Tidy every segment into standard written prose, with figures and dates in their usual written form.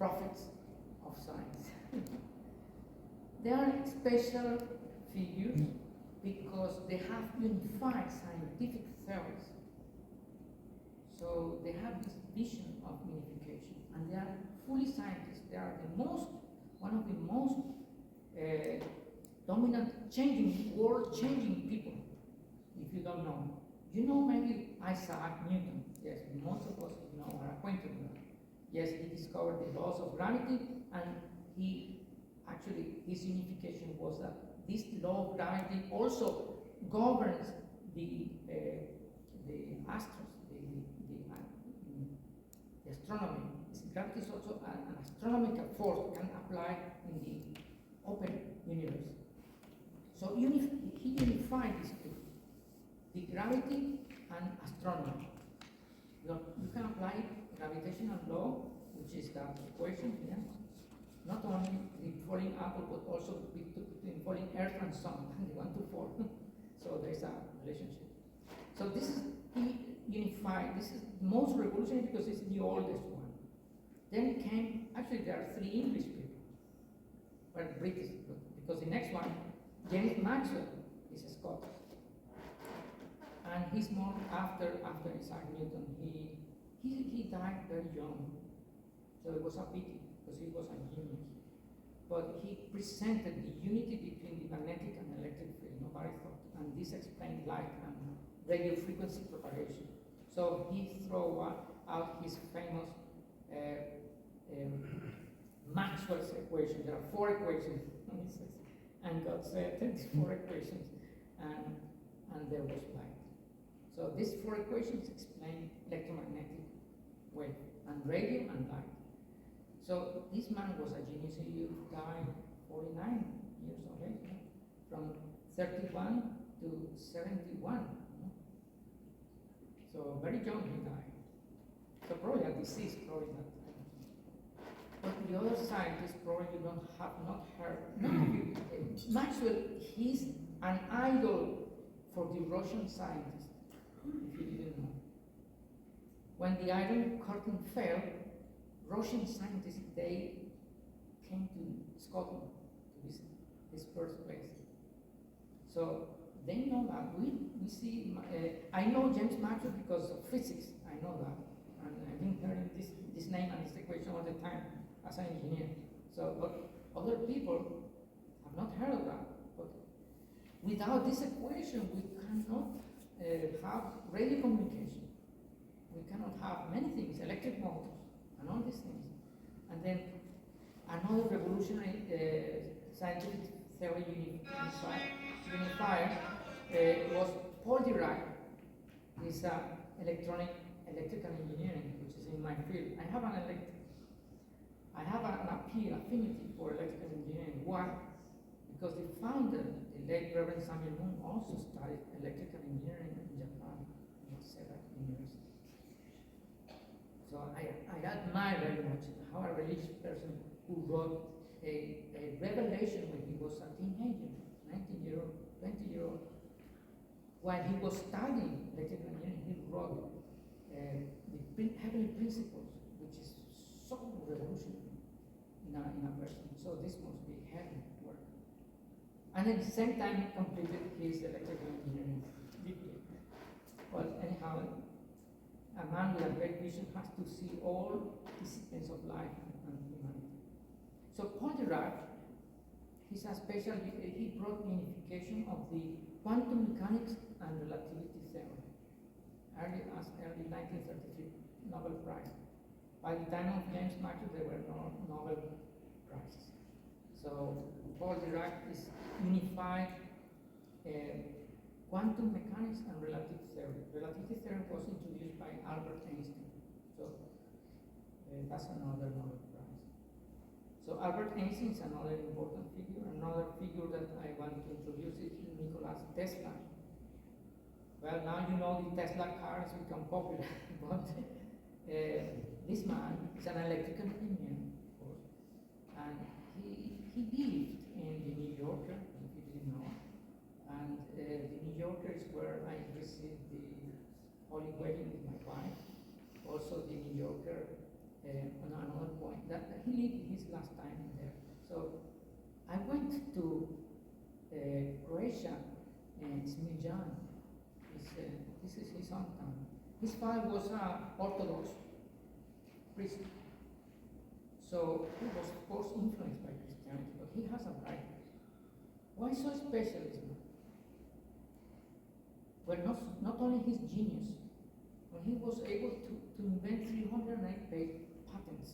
prophets of science. They are special figures because they have unified scientific theories. So they have this vision of unification, and they are fully scientists. They are one of the most dominant, world-changing people. If you don't know, you know maybe Isaac Newton. Yes, most of us are acquainted with that. Yes, he discovered the laws of gravity, and his unification was that this law of gravity also governs the astros, the astronomy. Gravity is also an astronomical force that can apply in the open universe. So he unified these two, the gravity and astronomy. You can apply gravitational law, which is that equation here, not only the falling apple, but also between falling earth and sun, and they want to fall. So there's a relationship. So this is unified. This is most revolutionary because it's the oldest one. Then came, actually there are 3 English people, but British, because the next one, James Maxwell, is a Scottish. And he's more after Isaac Newton. He died very young, so it was a pity because he was a genius. But he presented the unity between the magnetic and electric field. Nobody thought, and this explained light and radio frequency propagation. So he threw out his famous Maxwell's equation. There are 4 equations, and God said these 4 equations, and there was light. So these 4 equations explain electromagnetic wave and radio and light. So this man was a genius. He died 49 years of age, from 31 to 71. So very young he died. So probably a disease, probably not. But the other scientists probably have not heard. No, Maxwell, he's an idol for the Russian scientists, if you didn't know. When the Iron Curtain fell, Russian scientists, they came to Scotland to visit his birthplace. So they know that. We see, I know James Maxwell because of physics, I know that. And I've been hearing this name and this equation all the time as an engineer. So, but other people have not heard of that. But without this equation, we cannot have radio communication. We cannot have many things, electric motors, and all these things. And then another revolutionary scientific theory unifier was Paul Dirac. He's electrical engineering, which is in my field. I have an affinity for electrical engineering. Why? Because the founder, the late Reverend Samuel Moon, also studied electrical engineering in Japan, in Waseda University. So I admire very much how a religious person who wrote a revelation when he was a teenager, 19-year-old, 20-year-old, while he was studying electrical engineering, he wrote the heavenly principles, which is so revolutionary in a person. So this must be heaven work. And at the same time, he completed his electrical engineering degree. But anyhow, a man with a great vision has to see all disciplines of life and humanity. So Paul Dirac, he's a special, he brought the unification of the quantum mechanics and relativity theory. Early 1933, Nobel Prize. By the time of James Maxwell, there were no Nobel Prizes. So Paul Dirac is unified quantum mechanics and relativity theory. Relativity theory was introduced by Albert Einstein. So that's another Nobel Prize. So Albert Einstein is another important figure. Another figure that I want to introduce is Nikola Tesla. Well, now you know the Tesla car has become popular, but this man is an electrical engineer, of course, and he lived in the New Yorker, if you didn't know, and the New Yorker is where I received the holy wedding with my wife. Also, the New Yorker, on another point, that he lived his last time there. So I went to Croatia and Smiljan. This is his hometown. His father was an Orthodox priest. So he was, of course, influenced by Christianity, but he has a right. Why so special is it? Well, not only his genius, but he was able to invent 308 patents.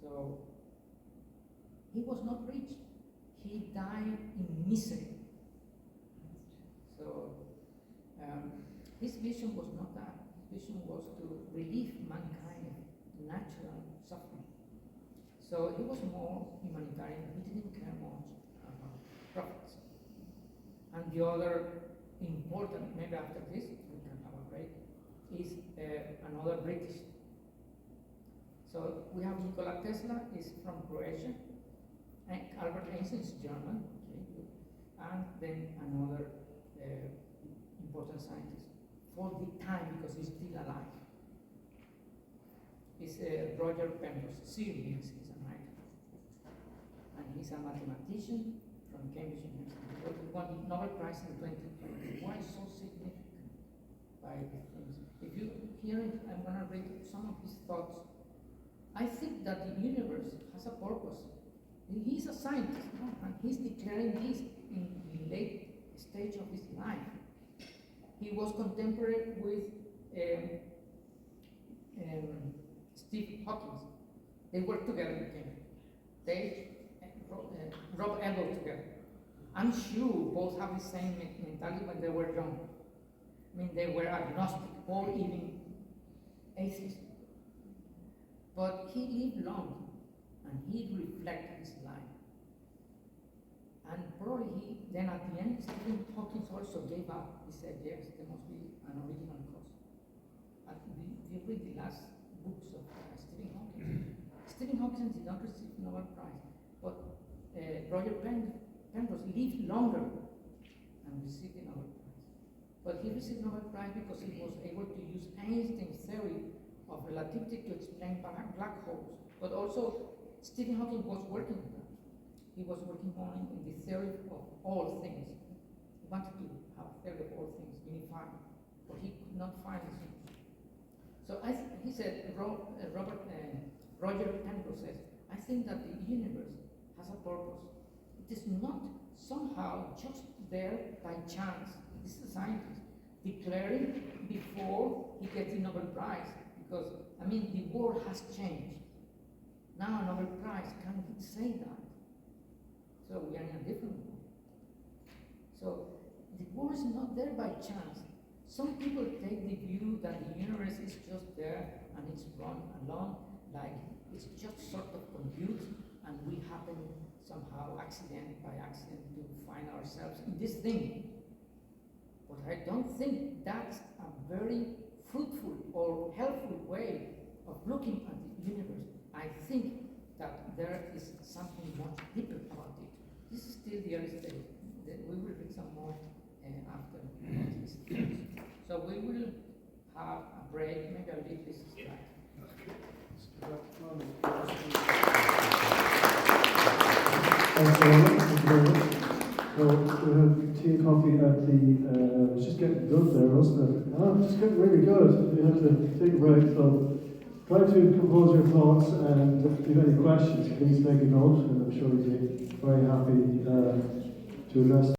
So he was not rich. He died in misery. So his vision was not that. His vision was to relieve mankind of natural suffering. So he was more humanitarian. He didn't care much about profits. And the other important, maybe after this we can have a break, is another British. So we have Nikola Tesla is from Croatia, and Albert Einstein is German, okay, and then another important scientist for the time, because he's still alive, is Roger Penrose. He's a writer, and he's a mathematician from Cambridge University. He won the Nobel Prize in 2020. Why so significant by the things? If you hear it, I'm going to read some of his thoughts. I think that the universe has a purpose. He's a scientist, no? And he's declaring this in the late stage of his life. He was contemporary with Steve Hawking. They worked together in Cambridge. They Rob Elbow together. I'm sure both have the same mentality when they were young. I mean, they were agnostic or even atheist. But he lived long, and he reflected his life. And probably then at the end, Stephen Hawking also gave up. He said, yes, there must be an original cause. You read the last books of Stephen Hawking. Stephen Hawking did not receive the Nobel Prize, but Roger Penrose lived longer and received the Nobel Prize. But he received the Nobel Prize because he was able to use Einstein's theory of relativity to explain black holes. But also, Stephen Hawking was working on that. He was working on in the theory of all things. He wanted to have a theory of all things, unified, but he could not find the things. So he said, Roger Penrose says, I think that the universe has a purpose. It is not somehow just there by chance. This is a scientist declaring before he gets the Nobel Prize, because, I mean, the world has changed. Now a Nobel Prize can say that. So we are in a different world. So the world is not there by chance. Some people take the view that the universe is just there and it's run along, like it's just sort of compute, and we happen somehow by accident to find ourselves in this thing. But I don't think that's a very fruitful or helpful way of looking at the universe. I think that there is something much deeper about it. This is still the early stage. We will read some more after this. So we will have a break. Maybe I'll leave this slide. Thanks very much. Well, we have tea and coffee at the, it was just getting good there, wasn't it? Oh, just getting really good. We have to take a break, so try to compose your thoughts, and if you have any questions, please make a note, and I'm sure we'll be very happy to address